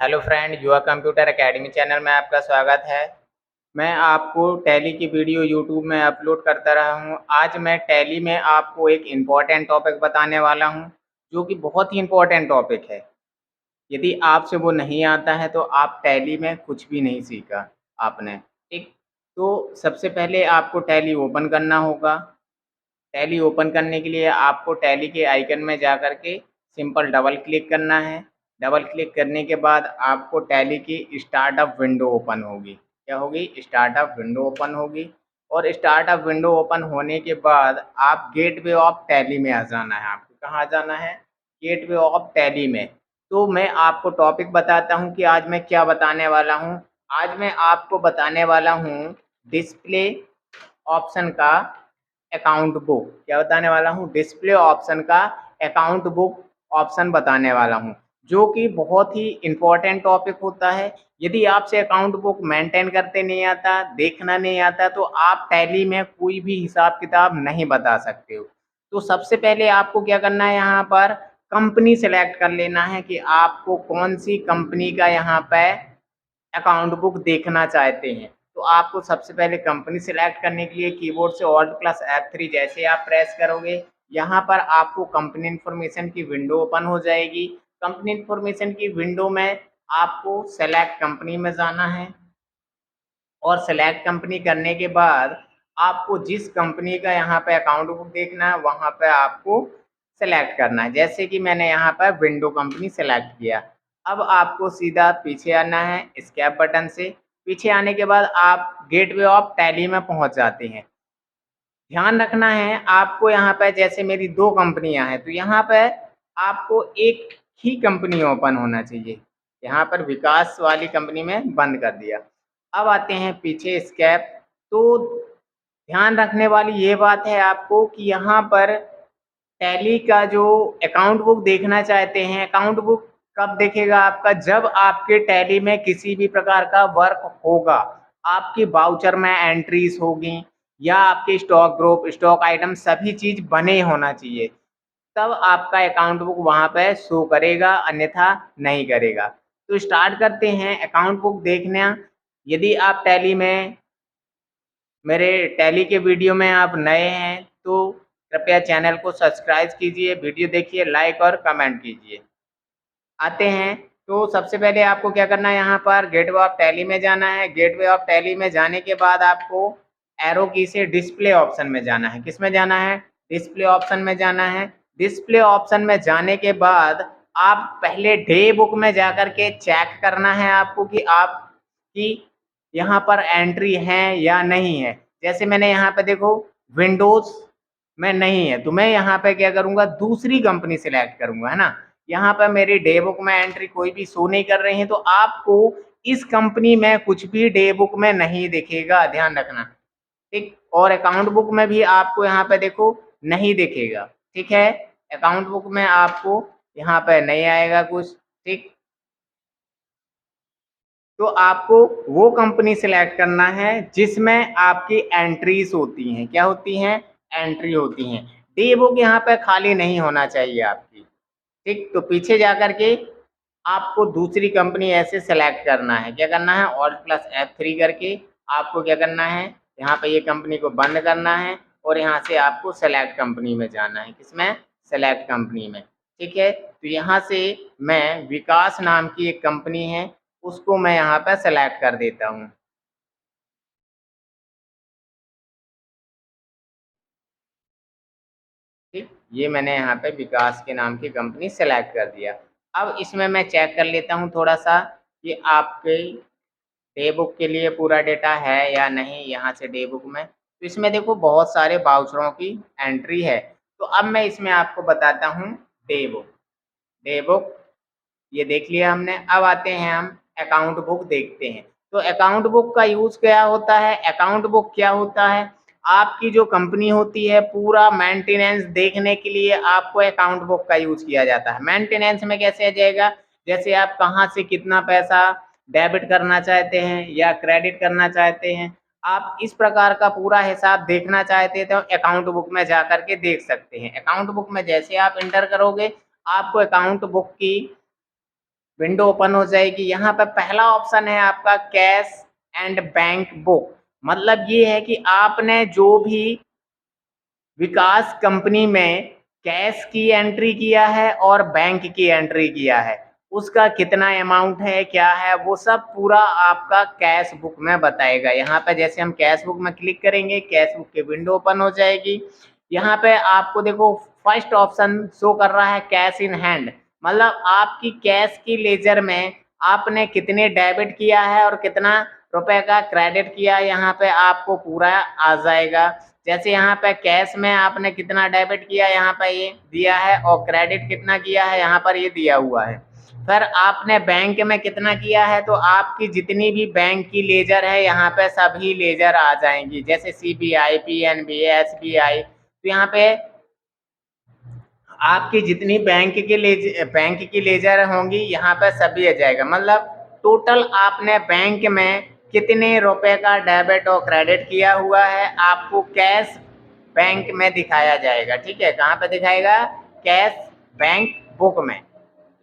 Hello friend, युवा computer academy channel में आपका स्वागत है। मैं आपको टैली की वीडियो यूट्यूब में अपलोड करता रहा हूं। आज मैं टैली में आपको एक इम्पॉर्टेंट टॉपिक बताने वाला हूं, जो कि बहुत ही इम्पॉर्टेंट टॉपिक है। यदि आपसे वो नहीं आता है तो आप टैली में कुछ भी नहीं सीखा आपने। ठीक, तो सबसे पहले आपको टैली ओपन करना होगा। टैली ओपन करने के लिए आपको टैली के आइकन में जा कर के सिंपल डबल क्लिक करना है। डबल क्लिक करने के बाद आपको टैली की स्टार्टअप विंडो ओपन होगी। क्या होगी? स्टार्टअप विंडो ओपन होगी। और स्टार्टअप विंडो ओपन होने के बाद आप गेटवे ऑफ टैली में आ जाना है। आपको कहाँ आ जाना है? गेटवे ऑफ टैली में। तो मैं आपको टॉपिक बताता हूँ कि आज मैं क्या बताने वाला हूँ। आज मैं आपको बताने वाला हूँ डिस्प्ले ऑप्शन का अकाउंट बुक। क्या बताने वाला हूँ? डिस्प्ले ऑप्शन का अकाउंट बुक ऑप्शन बताने वाला हूँ, जो कि बहुत ही इम्पोर्टेंट टॉपिक होता है। यदि आपसे अकाउंट बुक मेंटेन करते नहीं आता, देखना नहीं आता, तो आप टैली में कोई भी हिसाब किताब नहीं बता सकते हो। तो सबसे पहले आपको क्या करना है, यहाँ पर कंपनी सेलेक्ट कर लेना है कि आपको कौन सी कंपनी का यहाँ पे अकाउंट बुक देखना चाहते हैं। तो आपको सबसे पहले कंपनी सेलेक्ट करने के लिए कीबोर्ड से Alt+F3 जैसे आप प्रेस करोगे, यहाँ पर आपको कंपनी इन्फॉर्मेशन की विंडो ओपन हो जाएगी। कंपनी इन्फॉर्मेशन की विंडो में आपको सेलेक्ट कंपनी में जाना है और सेलेक्ट कंपनी करने के बाद आपको जिस कंपनी का यहाँ पे अकाउंट बुक देखना है वहाँ पे आपको सेलेक्ट करना है। जैसे कि मैंने यहाँ पर विंडो कंपनी सेलेक्ट किया। अब आपको सीधा पीछे आना है एस्केप बटन से। पीछे आने के बाद आप गेटवे ऑफ टैली में पहुँच जाते हैं। ध्यान रखना है आपको यहाँ पे, जैसे मेरी 2 कंपनियाँ हैं, तो यहाँ पे आपको एक ही कंपनी ओपन होना चाहिए। यहाँ पर विकास वाली कंपनी में बंद कर दिया। अब आते हैं पीछे एस्केप। तो ध्यान रखने वाली ये बात है आपको कि यहाँ पर टैली का जो अकाउंट बुक देखना चाहते हैं, अकाउंट बुक कब दिखेगा आपका? जब आपके टैली में किसी भी प्रकार का वर्क होगा, आपकी वाउचर में एंट्रीज होगी या आपके स्टॉक ग्रुप, स्टॉक आइटम सभी चीज़ बने होना चाहिए, तब आपका अकाउंट बुक वहाँ पे शो करेगा, अन्यथा नहीं करेगा। तो स्टार्ट करते हैं अकाउंट बुक देखना। यदि आप टैली में, मेरे टैली के वीडियो में आप नए हैं तो कृपया चैनल को सब्सक्राइब कीजिए, वीडियो देखिए, लाइक और कमेंट कीजिए। आते हैं, तो सबसे पहले आपको क्या करना है, यहाँ पर गेटवे ऑफ टैली में जाना है। गेटवे ऑफ टैली में जाने के बाद आपको एरो की से डिस्प्ले ऑप्शन में जाना है। किस में जाना है? डिस्प्ले ऑप्शन में जाना है। डिस्प्ले ऑप्शन में जाने के बाद आप पहले डे बुक में जाकर के चेक करना है आपको कि आपकी यहाँ पर एंट्री है या नहीं है। जैसे मैंने यहाँ पे देखो विंडोज़ में नहीं है, तो मैं यहाँ पे क्या करूँगा, दूसरी कंपनी सेलेक्ट करूँगा, है ना? यहाँ पर मेरी डे बुक में एंट्री कोई भी शो नहीं कर रही है, तो आपको इस कंपनी में कुछ भी डे बुक में नहीं दिखेगा, ध्यान रखना। ठीक, और अकाउंट बुक में भी आपको यहाँ पे देखो नहीं दिखेगा। ठीक है, अकाउंट बुक में आपको यहाँ पे नहीं आएगा कुछ। ठीक, तो आपको वो कंपनी सेलेक्ट करना है जिसमें आपकी एंट्रीज होती हैं। क्या होती हैं? एंट्री होती हैं। डी बुक यहाँ पे खाली नहीं होना चाहिए आपकी। ठीक, तो पीछे जा कर के आपको दूसरी कंपनी ऐसे सेलेक्ट करना है। क्या करना है? Alt+F3 करके आपको क्या करना है, यहाँ पे ये कंपनी को बंद करना है और यहाँ से आपको सेलेक्ट कंपनी में जाना है। किसमें? सेलेक्ट कंपनी में। ठीक है, तो यहाँ से मैं विकास नाम की एक कंपनी है, उसको मैं यहाँ पे सेलेक्ट कर देता हूँ। ठीक, ये मैंने यहाँ पे विकास के नाम की कंपनी सेलेक्ट कर दिया। अब इसमें मैं चेक कर लेता हूँ थोड़ा-सा कि आपके डे बुक के लिए पूरा डेटा है या नहीं, यहाँ से डे बुक में। तो इसमें देखो बहुत सारे वाउचरों की एंट्री है। तो अब मैं इसमें आपको बताता हूँ डे बुक। डे बुक ये देख लिया हमने। अब आते हैं हम अकाउंट बुक देखते हैं। तो अकाउंट बुक का यूज़ क्या होता है? अकाउंट बुक क्या होता है? आपकी जो कंपनी होती है, पूरा मेंटेनेंस देखने के लिए आपको अकाउंट बुक का यूज़ किया जाता है। मेंटेनेंस में कैसे आ जाएगा? जैसे आप कहाँ से कितना पैसा डेबिट करना चाहते हैं या क्रेडिट करना चाहते हैं, आप इस प्रकार का पूरा हिसाब देखना चाहते हैं तो अकाउंट बुक में जाकर के देख सकते हैं। अकाउंट बुक में जैसे आप एंटर करोगे, आपको अकाउंट बुक की विंडो ओपन हो जाएगी। यहाँ पे पहला ऑप्शन है आपका कैश एंड बैंक बुक, मतलब ये है कि आपने जो भी विकास कंपनी में कैश की एंट्री किया है और बैंक की एंट्री किया है, उसका कितना अमाउंट है, क्या है, वो सब पूरा आपका कैश बुक में बताएगा। यहाँ पे जैसे हम कैश बुक में क्लिक करेंगे, कैश बुक की विंडो ओपन हो जाएगी। यहाँ पे आपको देखो फर्स्ट ऑप्शन शो कर रहा है कैश इन हैंड, मतलब आपकी कैश की लेजर में आपने कितने डेबिट किया है और कितना रुपए का क्रेडिट किया, यहाँ पे आपको पूरा आ जाएगा। जैसे यहाँ पे कैश में आपने कितना डेबिट किया यहाँ पे ये दिया है और क्रेडिट कितना किया है यहाँ पर ये दिया हुआ है। फिर आपने बैंक में कितना किया है, तो आपकी जितनी भी बैंक की लेजर है यहाँ पे सभी लेजर आ जाएंगी, जैसे CBI, PNB, SBI, तो यहाँ पे आपकी जितनी बैंक की लेजर होंगी यहाँ पे सभी आ जाएगा, मतलब टोटल आपने बैंक में कितने रुपए का डेबिट और क्रेडिट किया हुआ है आपको कैश बैंक में दिखाया जाएगा। ठीक है, कहाँ पे दिखाएगा, कैश बैंक बुक में।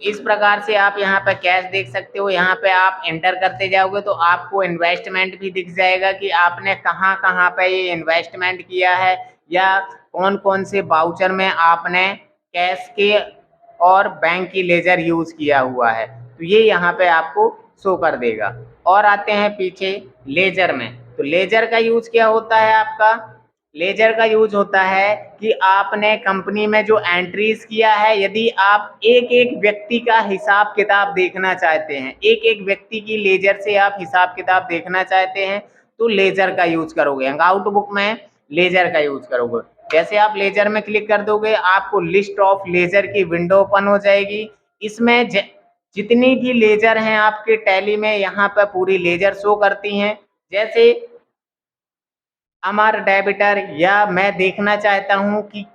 इस प्रकार से आप यहाँ पे कैश देख सकते हो। यहाँ पे आप एंटर करते जाओगे तो आपको इन्वेस्टमेंट भी दिख जाएगा कि आपने कहाँ कहाँ पे ये इन्वेस्टमेंट किया है या कौन कौन से वाउचर में आपने कैश के और बैंक की लेजर यूज किया हुआ है, तो ये यहाँ पे आपको शो कर देगा। और आते हैं पीछे लेजर में, तो लेजर का यूज क्या होता है आपका, लेजर का यूज होता है कि आपने कंपनी में जो एंट्रीज किया है, यदि आप एक एक व्यक्ति का हिसाब किताब देखना चाहते हैं, एक एक व्यक्ति की लेजर से आप हिसाब किताब देखना चाहते हैं, तो लेजर का यूज करोगे। हैंगआउट बुक में लेजर का यूज करोगे। जैसे आप लेजर में क्लिक कर दोगे आपको लिस्ट ऑफ लेजर की विंडो ओपन हो जाएगी। इसमें जितनी भी लेजर हैं आपके टैली में यहाँ पर पूरी लेजर शो करती हैं। जैसे हमारा डेबिटर, या मैं देखना चाहता हूं कि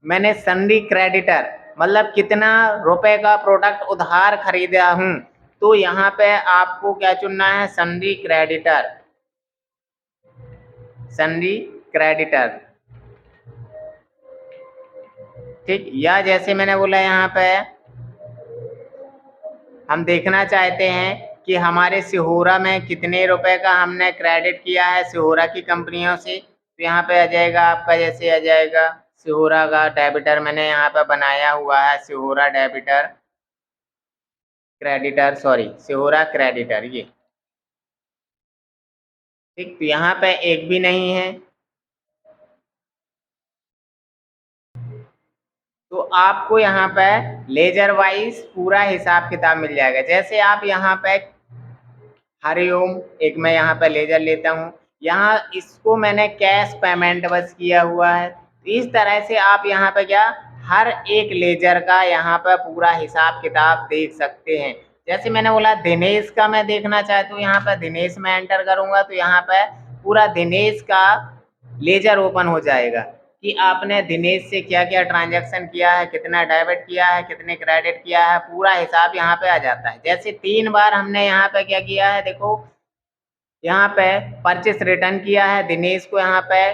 मैंने सन्डी क्रेडिटर मतलब कितना रुपए का प्रोडक्ट उधार खरीदा हूं, तो यहाँ पे आपको क्या चुनना है, सन्डी क्रेडिटर, सन्डी क्रेडिटर। ठीक, या जैसे मैंने बोला यहाँ पे हम देखना चाहते हैं कि हमारे सिहोरा में कितने रुपए का हमने क्रेडिट किया है सिहोरा की कंपनियों से, तो यहाँ पे आ जाएगा आपका, जैसे आ जाएगा सिहोरा का डेबिटर मैंने यहाँ पे बनाया हुआ है, Sihora debtor creditor, sorry Sihora creditor ये। ठीक, तो यहाँ पे एक भी नहीं है, तो आपको यहाँ पे लेजर वाइज पूरा हिसाब किताब मिल जाएगा। जैसे आप यहाँ पे हरिओम, एक मैं यहाँ पे लेजर लेता हूँ, यहाँ इसको मैंने कैश पेमेंट बस किया हुआ है। तो इस तरह से आप यहाँ पे क्या हर एक लेजर का यहाँ पे पूरा हिसाब किताब देख सकते हैं। जैसे मैंने बोला दिनेश का मैं देखना चाहता हूँ, यहाँ पे दिनेश में एंटर करूँगा तो यहाँ पे पूरा दिनेश का लेजर ओपन हो जाएगा कि आपने दिनेश से क्या क्या ट्रांजैक्शन किया है, कितना डेबिट किया है, कितने क्रेडिट किया है, पूरा हिसाब यहाँ पे आ जाता है। जैसे 3 बार हमने यहाँ पे क्या किया है, देखो यहाँ पे परचेस रिटर्न किया है दिनेश को यहाँ पे,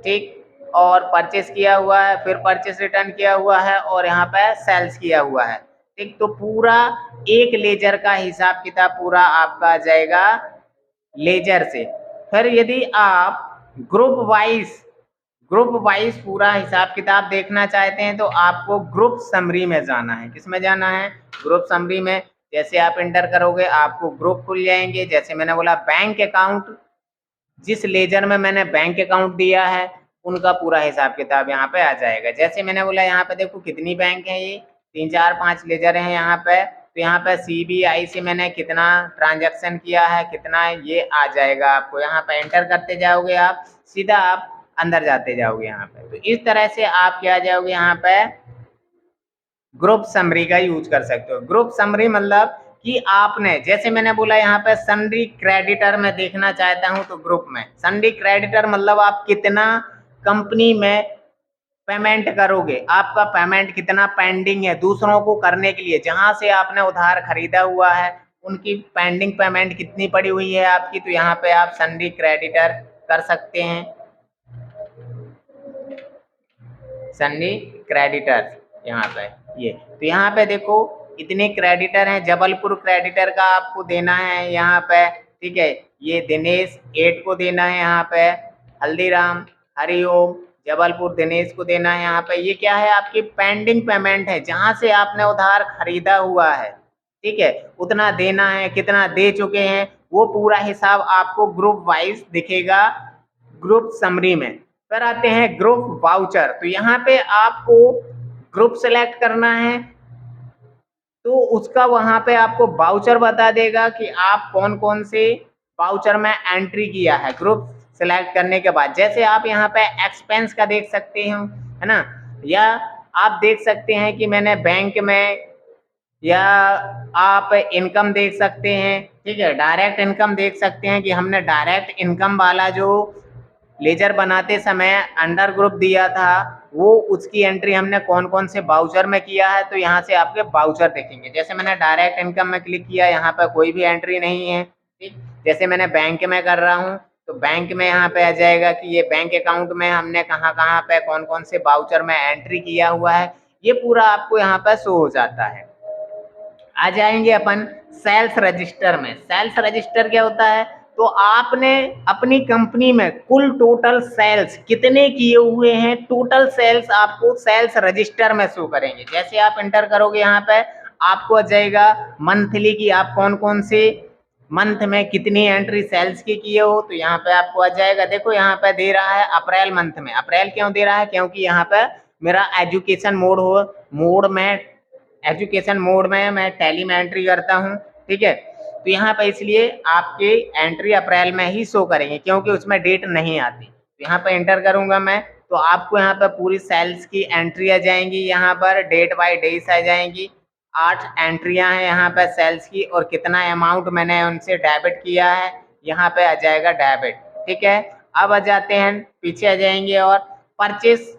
ठीक, और परचेस किया हुआ है, फिर परचेस रिटर्न किया हुआ है और यहाँ पे सेल्स किया हुआ है। ठीक, तो पूरा एक लेजर का हिसाब किताब पूरा आपका आ जाएगा लेजर से। फिर यदि आप ग्रुप वाइज पूरा हिसाब किताब देखना चाहते हैं तो आपको ग्रुप समरी में जाना है। किस में जाना है, ग्रुप समरी में। जैसे आप एंटर करोगे आपको ग्रुप खुल जाएंगे। जैसे मैंने बोला बैंक अकाउंट, जिस लेजर में मैंने बैंक अकाउंट दिया है उनका पूरा हिसाब किताब यहाँ पे आ जाएगा। जैसे मैंने बोला यहाँ पे देखो कितनी बैंक है, ये 3 4 5 लेजर हैं यहाँ पे, तो यहाँ पे CBI से मैंने कितना ट्रांजैक्शन किया है, कितना ये आ जाएगा आपको। यहाँ पे एंटर करते जाओगे आप, सीधा आप अंदर जाते जाओगे यहाँ पे। तो इस तरह से आप क्या जाओगे यहाँ पे ग्रुप समरी का यूज कर सकते हो। ग्रुप समरी मतलब कि आपने, जैसे मैंने बोला यहाँ पे सन्डी क्रेडिटर में देखना चाहता हूं, तो ग्रुप में सन्डी क्रेडिटर मतलब आप कितना कंपनी में पेमेंट करोगे, आपका पेमेंट कितना पेंडिंग है दूसरों को करने के लिए, जहां से आपने उधार खरीदा हुआ है उनकी पेंडिंग पेमेंट कितनी पड़ी हुई है आपकी, तो यहाँ पे आप सन्डी क्रेडिटर कर सकते हैं, सन्डी क्रेडिटर यहाँ पे ये। तो यहाँ पे देखो इतने क्रेडिटर हैं, जबलपुर क्रेडिटर का आपको देना है यहाँ पे, ठीक है। ये दिनेश 8 को देना है यहाँ पे, हल्दीराम, हरिओम, जबलपुर दिनेश को देना है यहाँ पे। ये क्या है, आपकी पेंडिंग पेमेंट है, जहां से आपने उधार खरीदा हुआ है, ठीक है, उतना देना है, कितना दे चुके हैं, वो पूरा हिसाब आपको ग्रुप वाइज दिखेगा ग्रुप समरी में। फिर आते हैं ग्रुप वाउचर। तो यहाँ पे आपको ग्रुप सेलेक्ट करना है, तो उसका वहां पे आपको वाउचर बता देगा कि आप कौन कौन से वाउचर में एंट्री किया है ग्रुप सेलेक्ट करने के बाद। जैसे आप यहाँ पे एक्सपेंस का देख सकते हो, है ना, या आप देख सकते हैं कि मैंने बैंक में, या आप इनकम देख सकते हैं, ठीक है, डायरेक्ट इनकम देख सकते हैं कि हमने डायरेक्ट इनकम वाला जो लेजर बनाते समय अंडर ग्रुप दिया था, वो उसकी एंट्री हमने कौन कौन से बाउचर में किया है। तो यहाँ से आपके बाउचर देखेंगे। जैसे मैंने डायरेक्ट इनकम में क्लिक किया, यहाँ पर कोई भी एंट्री नहीं है, ठीक। जैसे मैंने बैंक में कर रहा हूँ, तो बैंक में यहाँ पे आ जाएगा कि ये बैंक अकाउंट में हमने कहाँ कहाँ पे कौन कौन से बाउचर में एंट्री किया हुआ है, ये पूरा आपको यहाँ पर शो हो जाता है। आ जाएंगे अपन सेल्स रजिस्टर में। सेल्स रजिस्टर क्या होता है, तो आपने अपनी कंपनी में कुल टोटल सेल्स कितने किए हुए हैं, टोटल सेल्स आपको सेल्स रजिस्टर में शो करेंगे। जैसे आप एंटर करोगे यहाँ पे, आपको आ जाएगा मंथली की आप कौन कौन से मंथ में कितनी एंट्री सेल्स की किए हो। तो यहाँ पे आपको आ जाएगा, देखो यहाँ पे दे रहा है अप्रैल मंथ में। अप्रैल क्यों दे रहा है, क्योंकि यहाँ पे मेरा एजुकेशन मोड में मैं टैली में एंट्री करता हूँ, ठीक है। तो यहाँ पे इसलिए आपकी एंट्री अप्रैल में ही शो करेंगे, क्योंकि उसमें डेट नहीं आती। तो यहाँ पे एंटर करूंगा मैं, तो आपको यहाँ पर पूरी सेल्स की एंट्री आ जाएंगी, यहाँ पर डेट बाय डेज आ जाएंगी। 8 एंट्रियां हैं यहाँ पे सेल्स की, और कितना अमाउंट मैंने उनसे डेबिट किया है, यहाँ पे आ जाएगा डेबिट, ठीक है। अब आ जाते हैं पीछे आ जाएंगे, और परचेस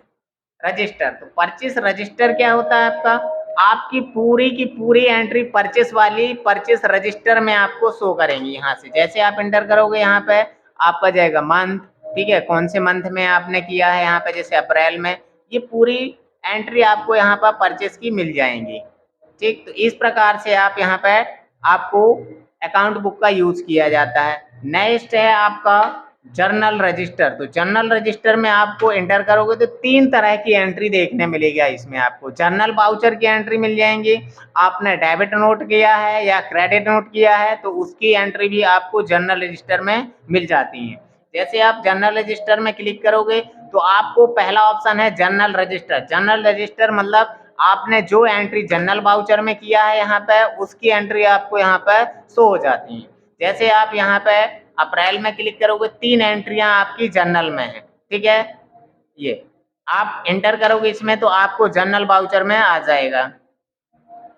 रजिस्टर। तो परचेस रजिस्टर क्या होता है आपका, आपकी पूरी की पूरी एंट्री परचेस वाली परचेस रजिस्टर में आपको शो करेंगी। यहाँ से जैसे आप एंटर करोगे, यहाँ पे आपका जाएगा मंथ, ठीक है, कौन से मंथ में आपने किया है, यहाँ पे जैसे अप्रैल में, ये पूरी एंट्री आपको यहाँ पर परचेस की मिल जाएंगी, ठीक। तो इस प्रकार से आप यहाँ पे आपको अकाउंट बुक का यूज किया जाता है। नेक्स्ट है आपका जर्नल रजिस्टर। तो जर्नल रजिस्टर में आपको एंटर करोगे तो 3 तरह की एंट्री देखने मिलेगा। इसमें आपको जर्नल वाउचर की एंट्री मिल जाएंगी, आपने डेबिट नोट किया है या क्रेडिट नोट किया है तो उसकी एंट्री भी आपको जर्नल रजिस्टर में मिल जाती है। जैसे आप जर्नल रजिस्टर में क्लिक करोगे तो आपको पहला ऑप्शन है जर्नल रजिस्टर। जर्नल रजिस्टर मतलब आपने जो एंट्री जनरल वाउचर में किया है यहाँ पे, उसकी एंट्री आपको यहाँ पे शो हो जाती है। जैसे आप यहाँ पे अप्रैल में क्लिक करोगे, 3 एंट्रियां आपकी जनरल में है, ठीक है। ये आप एंटर करोगे इसमें तो आपको जनरल वाउचर में आ जाएगा।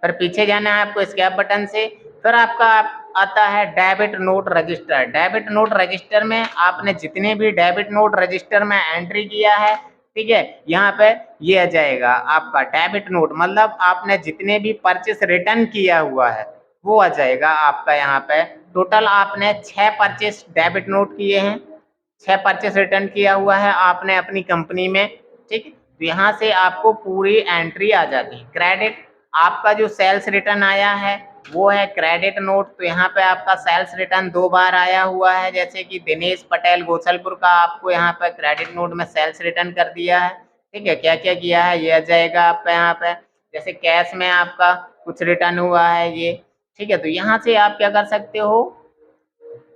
फिर पीछे जाना है आपको एस्केप बटन से। फिर आपका आता है debit note register. Debit note register में आपने जितने भी डेबिट नोट रजिस्टर में एंट्री किया है, ठीक है, यहाँ पे ये आ जाएगा आपका डेबिट नोट, मतलब आपने जितने भी परचेस रिटर्न किया हुआ है वो आ जाएगा आपका। यहाँ पे टोटल आपने 6 परचेस डेबिट नोट किए हैं, 6 परचेस रिटर्न किया हुआ है आपने अपनी कंपनी में, ठीक। तो यहाँ से आपको पूरी एंट्री आ जाती है। क्रेडिट आपका जो सेल्स रिटर्न आया है वो है क्रेडिट नोट। तो यहाँ पे आपका सेल्स रिटर्न 2 बार आया हुआ है, जैसे कि दिनेश पटेल गोसलपुर का आपको यहाँ पे क्रेडिट नोट में सेल्स रिटर्न कर दिया है, ठीक है। क्या क्या किया है ये आ जाएगा आपका यहाँ पे। जैसे कैश में आपका कुछ रिटर्न हुआ है ये, ठीक है। तो यहाँ से आप क्या कर सकते हो,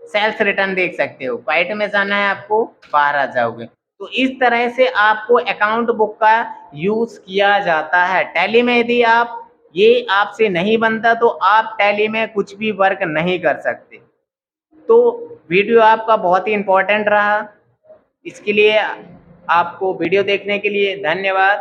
सेल्स रिटर्न देख सकते हो। क्वाइट में जाना है आपको, बाहर आ जाओगे। तो इस तरह से आपको अकाउंट बुक का यूज किया जाता है टैली में। यदि आप ये आपसे नहीं बनता तो आप टैली में कुछ भी वर्क नहीं कर सकते। तो वीडियो आपका बहुत ही इम्पोर्टेंट रहा, इसके लिए आपको वीडियो देखने के लिए धन्यवाद।